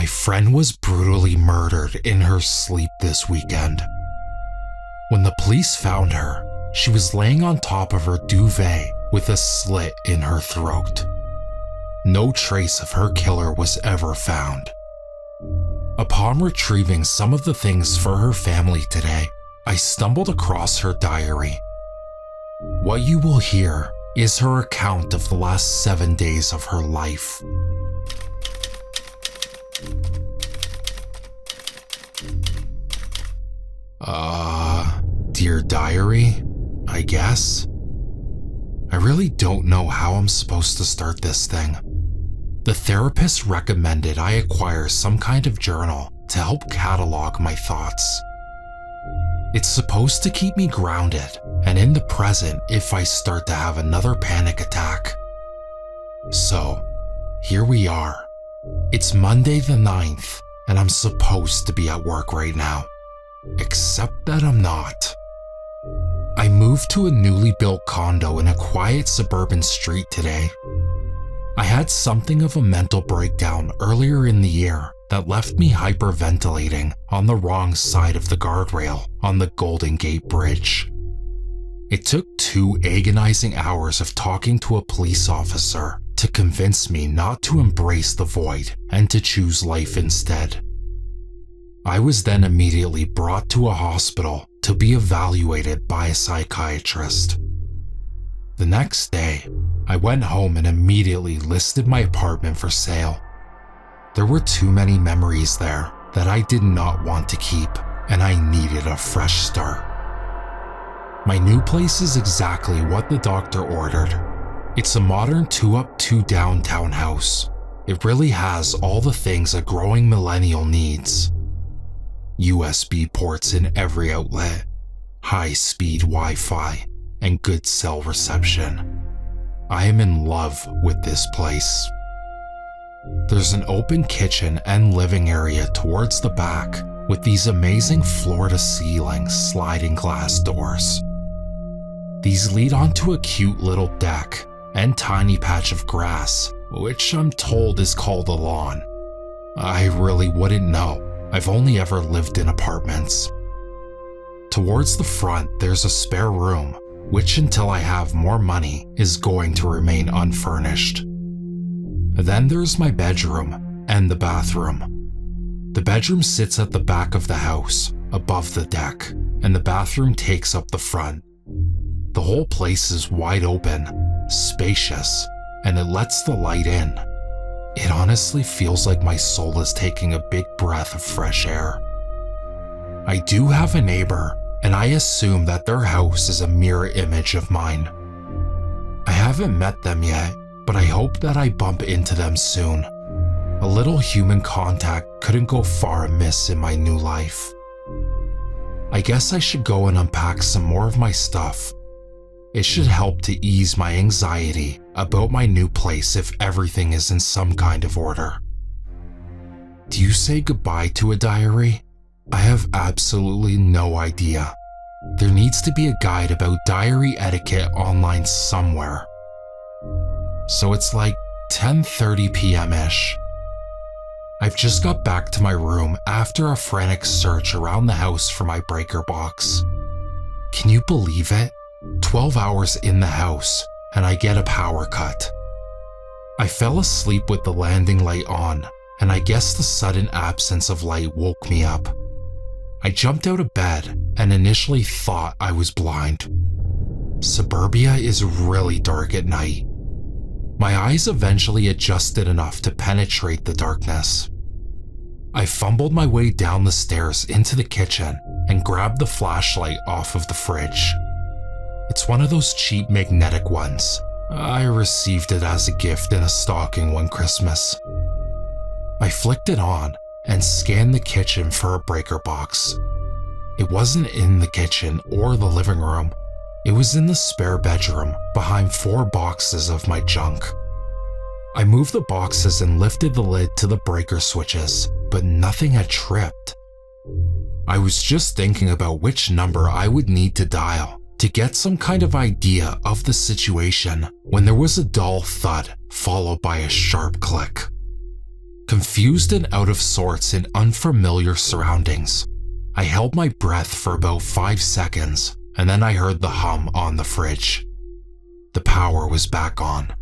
My friend was brutally murdered in her sleep this weekend. When the police found her, she was laying on top of her duvet with a slit in her throat. No trace of her killer was ever found. Upon retrieving some of the things for her family today, I stumbled across her diary. What you will hear is her account of the last 7 days of her life. Dear diary, I guess? I really don't know how I'm supposed to start this thing. The therapist recommended I acquire some kind of journal to help catalog my thoughts. It's supposed to keep me grounded and in the present if I start to have another panic attack. So, here we are. It's Monday the 9th, and I'm supposed to be at work right now. Except that I'm not. I moved to a newly built condo in a quiet suburban street today. I had something of a mental breakdown earlier in the year that left me hyperventilating on the wrong side of the guardrail on the Golden Gate Bridge. It took 2 agonizing hours of talking to a police officer to convince me not to embrace the void and to choose life instead. I was then immediately brought to a hospital to be evaluated by a psychiatrist. The next day, I went home and immediately listed my apartment for sale. There were too many memories there that I did not want to keep, and I needed a fresh start. My new place is exactly what the doctor ordered. It's a modern 2-up, 2-down townhouse. It really has all the things a growing millennial needs. USB ports in every outlet, high-speed Wi-Fi, and good cell reception. I am in love with this place. There's an open kitchen and living area towards the back with these amazing floor-to-ceiling sliding glass doors. These lead onto a cute little deck and tiny patch of grass, which I'm told is called a lawn. I really wouldn't know. I've only ever lived in apartments. Towards the front, there's a spare room, which until I have more money is going to remain unfurnished. Then there's my bedroom and the bathroom. The bedroom sits at the back of the house, above the deck, and the bathroom takes up the front. The whole place is wide open, spacious, and it lets the light in. It honestly feels like my soul is taking a big breath of fresh air. I do have a neighbor, and I assume that their house is a mirror image of mine. I haven't met them yet, but I hope that I bump into them soon. A little human contact couldn't go far amiss in my new life. I guess I should go and unpack some more of my stuff. It should help to ease my anxiety about my new place if everything is in some kind of order. Do you say goodbye to a diary? I have absolutely no idea. There needs to be a guide about diary etiquette online somewhere. So it's like 10:30 p.m.-ish. I've just got back to my room after a frantic search around the house for my breaker box. Can you believe it? 12 hours in the house, and I get a power cut. I fell asleep with the landing light on, and I guess the sudden absence of light woke me up. I jumped out of bed and initially thought I was blind. Suburbia is really dark at night. My eyes eventually adjusted enough to penetrate the darkness. I fumbled my way down the stairs into the kitchen and grabbed the flashlight off of the fridge. It's one of those cheap magnetic ones. I received it as a gift in a stocking one Christmas. I flicked it on and scanned the kitchen for a breaker box. It wasn't in the kitchen or the living room. It was in the spare bedroom behind 4 boxes of my junk. I moved the boxes and lifted the lid to the breaker switches, but nothing had tripped. I was just thinking about which number I would need to dial to get some kind of idea of the situation when there was a dull thud followed by a sharp click. Confused and out of sorts in unfamiliar surroundings, I held my breath for about 5 seconds, and then I heard the hum on the fridge. The power was back on.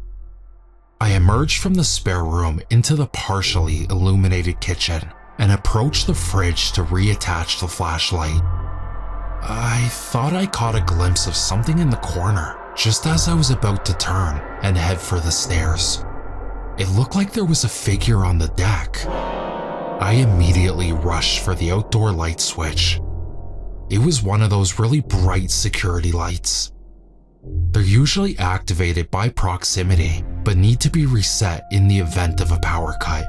I emerged from the spare room into the partially illuminated kitchen and approached the fridge to reattach the flashlight. I thought I caught a glimpse of something in the corner just as I was about to turn and head for the stairs. It looked like there was a figure on the deck. I immediately rushed for the outdoor light switch. It was one of those really bright security lights. They're usually activated by proximity, but need to be reset in the event of a power cut.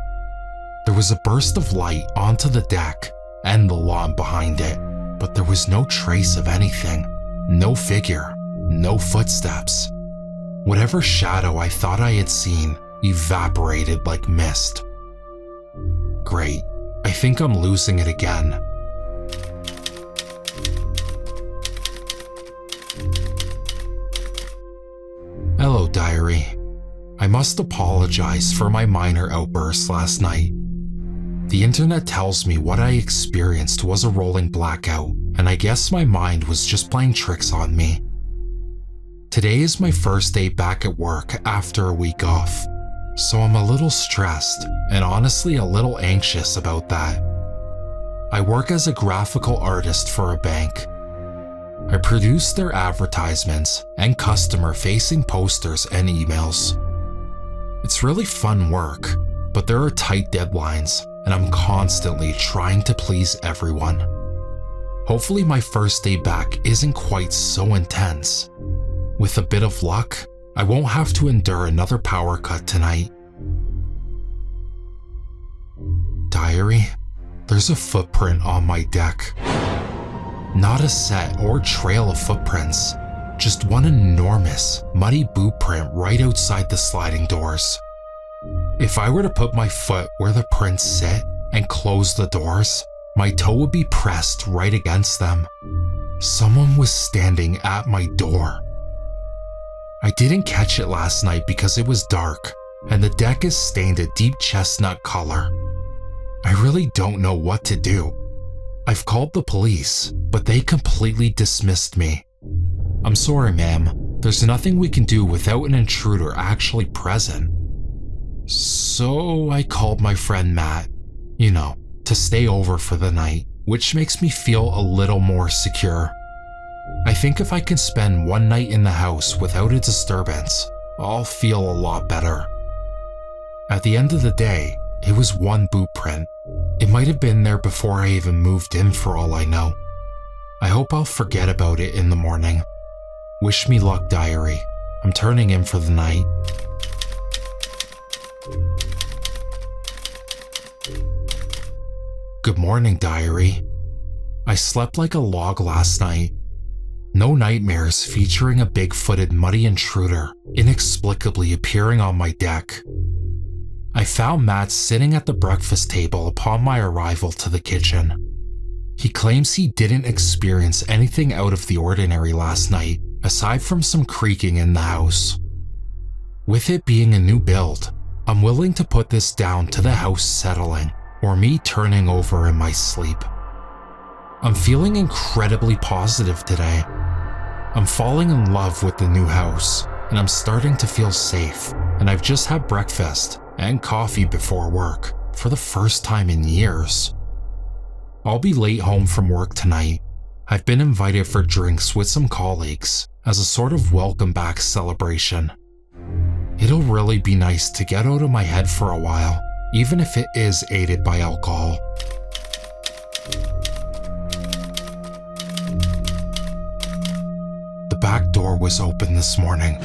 There was a burst of light onto the deck and the lawn behind it, but there was no trace of anything. No figure, no footsteps. Whatever shadow I thought I had seen evaporated like mist. Great, I think I'm losing it again. Hello, diary. I must apologize for my minor outburst last night. The internet tells me what I experienced was a rolling blackout, and I guess my mind was just playing tricks on me. Today is my first day back at work after a week off, so I'm a little stressed and honestly a little anxious about that. I work as a graphical artist for a bank. I produce their advertisements and customer-facing posters and emails. It's really fun work, but there are tight deadlines, and I'm constantly trying to please everyone. Hopefully my first day back isn't quite so intense. With a bit of luck, I won't have to endure another power cut tonight. Diary, there's a footprint on my deck. Not a set or trail of footprints, just one enormous, muddy boot print right outside the sliding doors. If I were to put my foot where the prints sit and close the doors, my toe would be pressed right against them. Someone was standing at my door. I didn't catch it last night because it was dark, and the deck is stained a deep chestnut color. I really don't know what to do. I've called the police, but they completely dismissed me. I'm sorry, ma'am. There's nothing we can do without an intruder actually present. So I called my friend Matt, to stay over for the night, which makes me feel a little more secure. I think if I can spend one night in the house without a disturbance, I'll feel a lot better. At the end of the day, it was one boot print. It might have been there before I even moved in for all I know. I hope I'll forget about it in the morning. Wish me luck, diary. I'm turning in for the night. Good morning, diary. I slept like a log last night. No nightmares featuring a big-footed muddy intruder inexplicably appearing on my deck. I found Matt sitting at the breakfast table upon my arrival to the kitchen. He claims he didn't experience anything out of the ordinary last night, aside from some creaking in the house. With it being a new build, I'm willing to put this down to the house settling or me turning over in my sleep. I'm feeling incredibly positive today. I'm falling in love with the new house, and I'm starting to feel safe, and I've just had breakfast and coffee before work for the first time in years. I'll be late home from work tonight. I've been invited for drinks with some colleagues as a sort of welcome back celebration. It'll really be nice to get out of my head for a while, even if it is aided by alcohol. The back door was open this morning.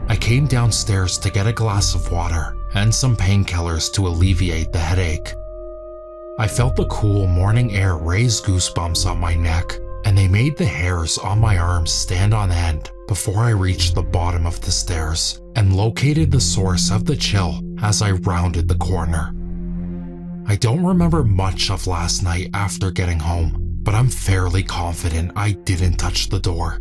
I came downstairs to get a glass of water and some painkillers to alleviate the headache. I felt the cool morning air raise goosebumps on my neck, and they made the hairs on my arms stand on end before I reached the bottom of the stairs and located the source of the chill as I rounded the corner. I don't remember much of last night after getting home, but I'm fairly confident I didn't touch the door.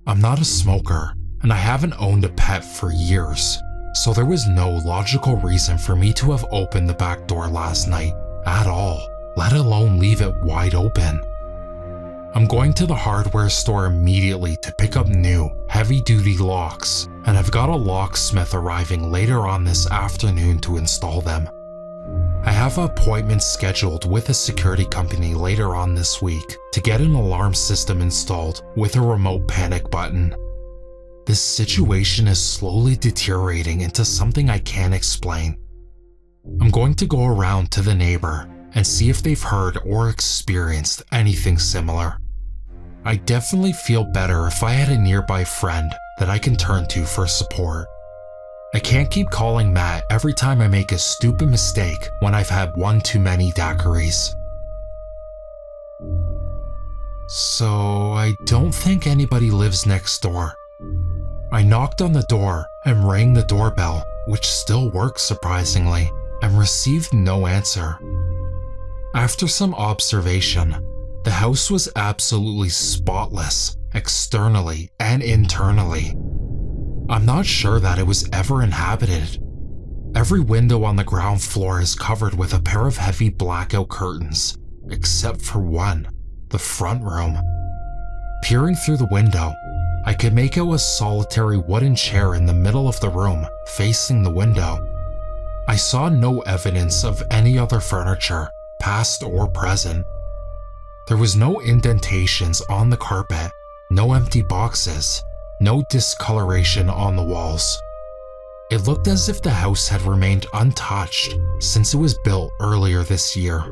I'm not a smoker, and I haven't owned a pet for years, so there was no logical reason for me to have opened the back door last night at all, let alone leave it wide open. I'm going to the hardware store immediately to pick up new, heavy-duty locks, and I've got a locksmith arriving later on this afternoon to install them. I have an appointment scheduled with a security company later on this week to get an alarm system installed with a remote panic button. This situation is slowly deteriorating into something I can't explain. I'm going to go around to the neighbor and see if they've heard or experienced anything similar. I definitely feel better if I had a nearby friend that I can turn to for support. I can't keep calling Matt every time I make a stupid mistake when I've had one too many daiquiris. So I don't think anybody lives next door. I knocked on the door and rang the doorbell, which still works surprisingly, and received no answer. After some observation, the house was absolutely spotless, externally and internally. I'm not sure that it was ever inhabited. Every window on the ground floor is covered with a pair of heavy blackout curtains, except for one, the front room. Peering through the window, I could make out a solitary wooden chair in the middle of the room, facing the window. I saw no evidence of any other furniture, past or present. There was no indentations on the carpet, no empty boxes, no discoloration on the walls. It looked as if the house had remained untouched since it was built earlier this year.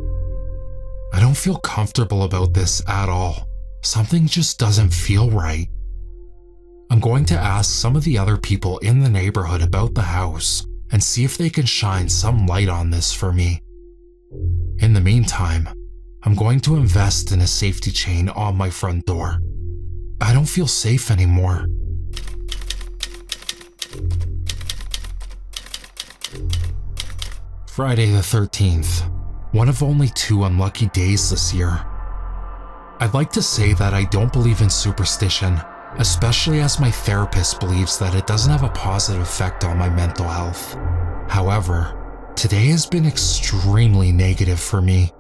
I don't feel comfortable about this at all. Something just doesn't feel right. I'm going to ask some of the other people in the neighborhood about the house and see if they can shine some light on this for me. In the meantime, I'm going to invest in a safety chain on my front door. I don't feel safe anymore. Friday the 13th, one of only 2 unlucky days this year. I'd like to say that I don't believe in superstition, especially as my therapist believes that it doesn't have a positive effect on my mental health. However, today has been extremely negative for me.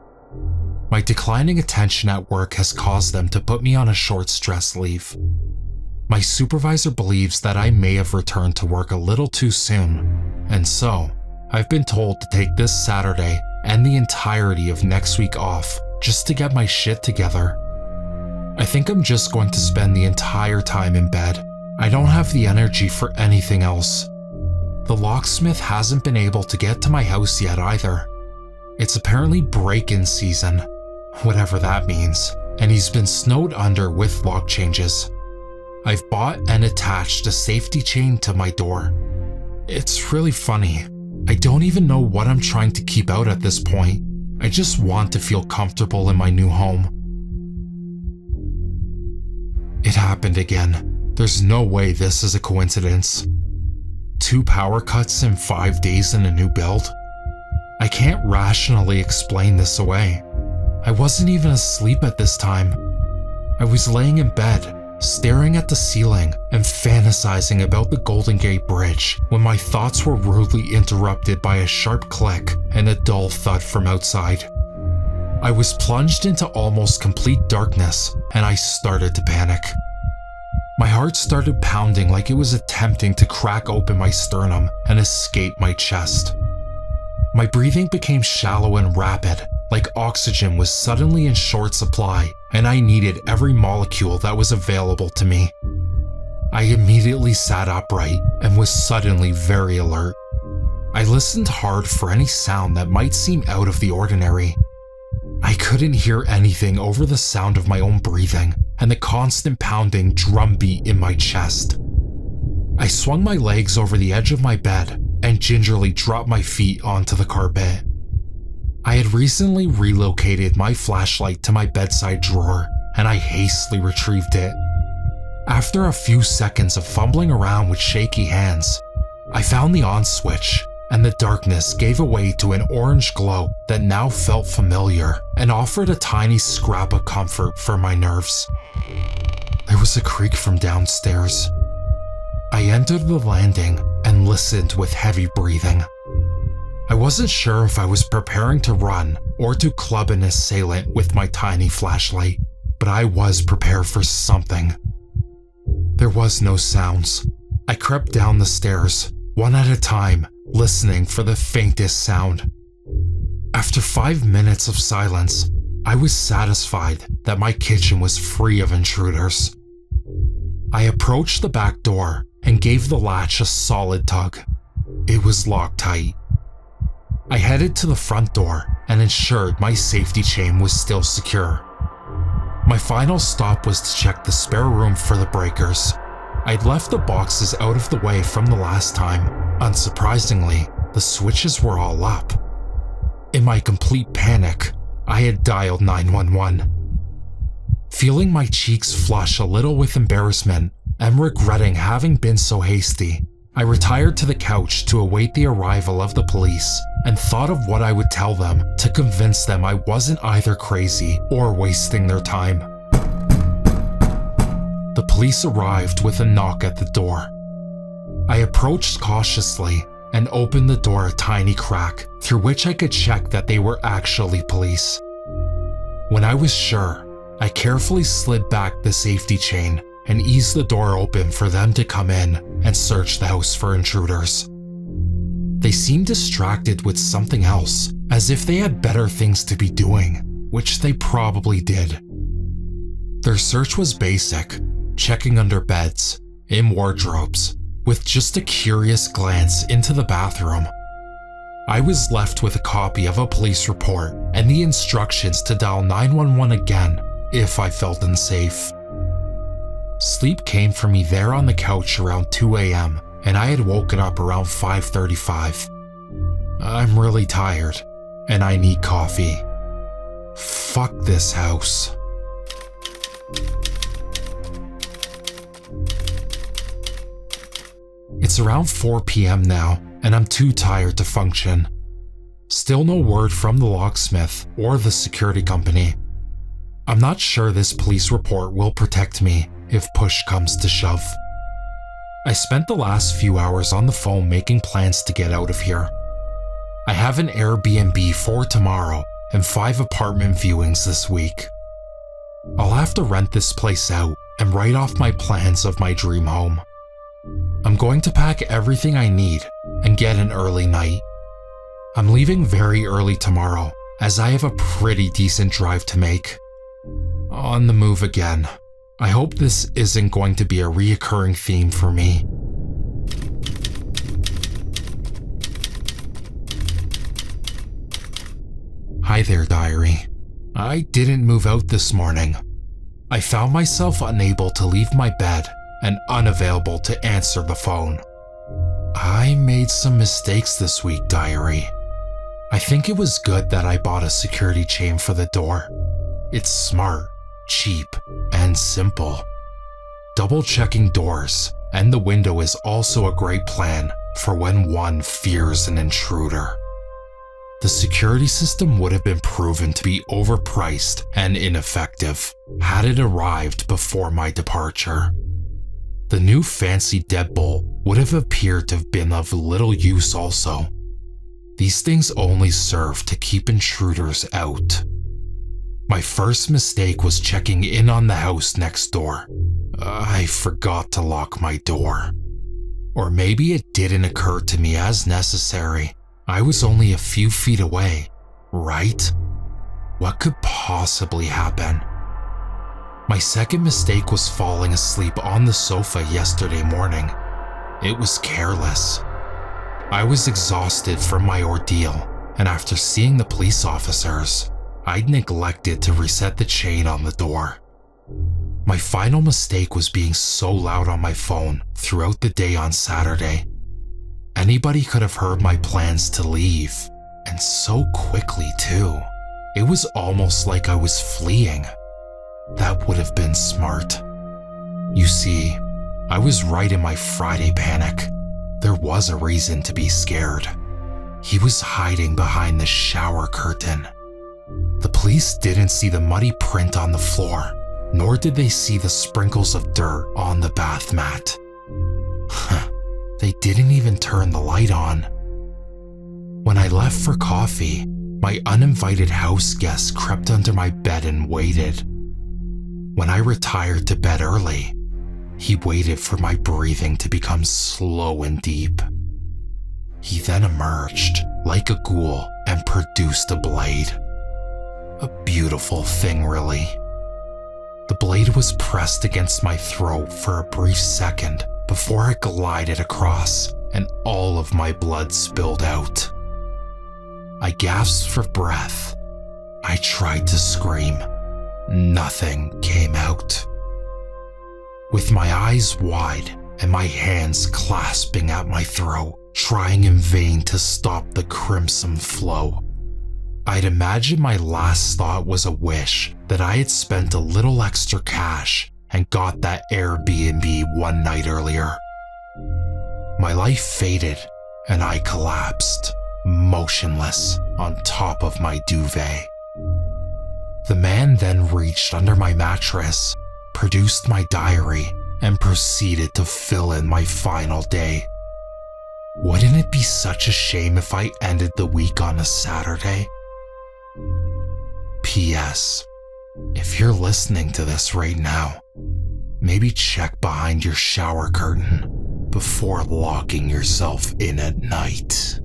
My declining attention at work has caused them to put me on a short stress leave. My supervisor believes that I may have returned to work a little too soon, and so I've been told to take this Saturday and the entirety of next week off just to get my shit together. I think I'm just going to spend the entire time in bed. I don't have the energy for anything else. The locksmith hasn't been able to get to my house yet either. It's apparently break-in season, whatever that means, and he's been snowed under with lock changes. I've bought and attached a safety chain to my door. It's really funny. I don't even know what I'm trying to keep out at this point. I just want to feel comfortable in my new home. It happened again. There's no way this is a coincidence. 2 power cuts in 5 days in a new build? I can't rationally explain this away. I wasn't even asleep at this time. I was laying in bed, staring at the ceiling and fantasizing about the Golden Gate Bridge when my thoughts were rudely interrupted by a sharp click and a dull thud from outside. I was plunged into almost complete darkness and I started to panic. My heart started pounding like it was attempting to crack open my sternum and escape my chest. My breathing became shallow and rapid, like oxygen was suddenly in short supply and I needed every molecule that was available to me. I immediately sat upright and was suddenly very alert. I listened hard for any sound that might seem out of the ordinary. I couldn't hear anything over the sound of my own breathing and the constant pounding drumbeat in my chest. I swung my legs over the edge of my bed and gingerly dropped my feet onto the carpet. I had recently relocated my flashlight to my bedside drawer and I hastily retrieved it. After a few seconds of fumbling around with shaky hands, I found the on switch and the darkness gave way to an orange glow that now felt familiar and offered a tiny scrap of comfort for my nerves. There was a creak from downstairs. I entered the landing and and listened with heavy breathing. I wasn't sure if I was preparing to run or to club an assailant with my tiny flashlight, but I was prepared for something. There was no sounds. I crept down the stairs, one at a time, listening for the faintest sound. After 5 minutes of silence, I was satisfied that my kitchen was free of intruders. I approached the back door and gave the latch a solid tug. It was locked tight. I headed to the front door and ensured my safety chain was still secure. My final stop was to check the spare room for the breakers. I'd left the boxes out of the way from the last time. Unsurprisingly, the switches were all up. In my complete panic, I had dialed 911. Feeling my cheeks flush a little with embarrassment and regretting having been so hasty, I retired to the couch to await the arrival of the police and thought of what I would tell them to convince them I wasn't either crazy or wasting their time. The police arrived with a knock at the door. I approached cautiously and opened the door a tiny crack through which I could check that they were actually police. When I was sure, I carefully slid back the safety chain and eased the door open for them to come in and search the house for intruders. They seemed distracted with something else, as if they had better things to be doing, which they probably did. Their search was basic, checking under beds, in wardrobes, with just a curious glance into the bathroom. I was left with a copy of a police report and the instructions to dial 911 again if I felt unsafe. Sleep came for me there on the couch around 2 a.m. and I had woken up around 5:35. I'm really tired and I need coffee. Fuck this house. It's around 4 p.m. now and I'm too tired to function. Still no word from the locksmith or the security company. I'm not sure this police report will protect me if push comes to shove. I spent the last few hours on the phone making plans to get out of here. I have an Airbnb for tomorrow and 5 apartment viewings this week. I'll have to rent this place out and write off my plans of my dream home. I'm going to pack everything I need and get an early night. I'm leaving very early tomorrow as I have a pretty decent drive to make. On the move again. I hope this isn't going to be a reoccurring theme for me. Hi there, diary. I didn't move out this morning. I found myself unable to leave my bed and unavailable to answer the phone. I made some mistakes this week, diary. I think it was good that I bought a security chain for the door. It's smart, cheap, and simple. Double-checking doors and the window is also a great plan for when one fears an intruder. The security system would have been proven to be overpriced and ineffective had it arrived before my departure. The new fancy deadbolt would have appeared to have been of little use also. These things only serve to keep intruders out. My first mistake was checking in on the house next door. I forgot to lock my door. Or maybe it didn't occur to me as necessary. I was only a few feet away, right? What could possibly happen? My second mistake was falling asleep on the sofa yesterday morning. It was careless. I was exhausted from my ordeal, and after seeing the police officers, I'd neglected to reset the chain on the door. My final mistake was being so loud on my phone throughout the day on Saturday. Anybody could have heard my plans to leave, and so quickly too. It was almost like I was fleeing. That would have been smart. You see, I was right in my Friday panic. There was a reason to be scared. He was hiding behind the shower curtain. The police didn't see the muddy print on the floor, nor did they see the sprinkles of dirt on the bath mat. They didn't even turn the light on. When I left for coffee, my uninvited house guest crept under my bed and waited. When I retired to bed early, he waited for my breathing to become slow and deep. He then emerged like a ghoul and produced a blade. A beautiful thing, really. The blade was pressed against my throat for a brief second before it glided across and all of my blood spilled out. I gasped for breath. I tried to scream. Nothing came out. With my eyes wide and my hands clasping at my throat, trying in vain to stop the crimson flow, I'd imagine my last thought was a wish that I had spent a little extra cash and got that Airbnb one night earlier. My life faded and I collapsed, motionless on top of my duvet. The man then reached under my mattress, produced my diary, and proceeded to fill in my final day. Wouldn't it be such a shame if I ended the week on a Saturday? P.S. If you're listening to this right now, maybe check behind your shower curtain before locking yourself in at night.